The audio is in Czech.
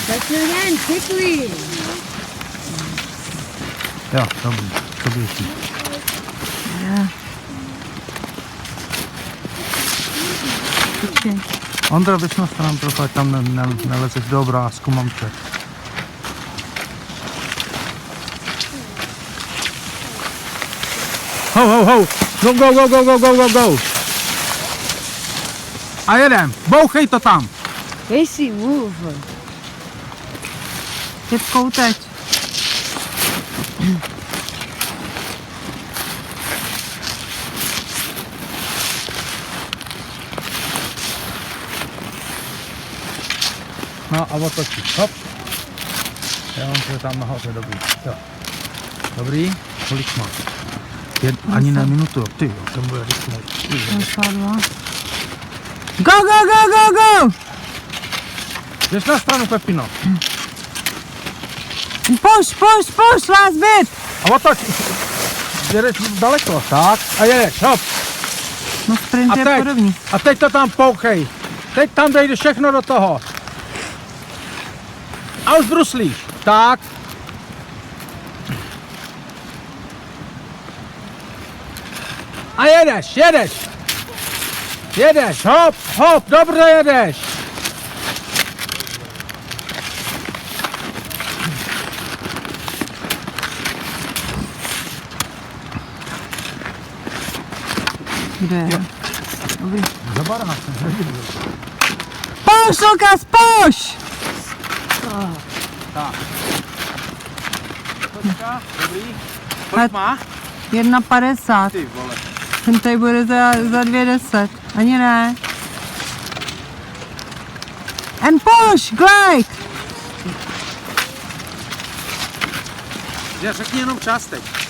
Začni jen, cykli. Jo, dobrý, to běží. Počkej. Ondra, běž na stranu trochu, ať tam nelezeš do obrázku, mám tě. Ho, go. A jedem, bouchej to tam. Casey, move. Dětkou teď. No a otočíš, hop. Já mám to tam nahoře, dobrý. Jo. Dobrý, kolik má? Ani na minutu, ty jo, ten bude rychlej. Go! Jdeš na stranu, Pepino. Push, last bit. A otoč. Jedeš daleko, tak. A jedeš, hop. No sprint je podobný. A teď to tam pouchej. Teď tam dejde všechno do toho. A už bruslíš. Tak. A jedeš, hop, dobře jedeš. Kde je? Dobrý. Za barákem, nevidím. Push, Lukas, push! Tak. Počka, dobrý. Kolik má? 1,50. Ty vole. Ten tady bude za 2,10. Ani ne. And push, glide! Řekni jenom čas teď.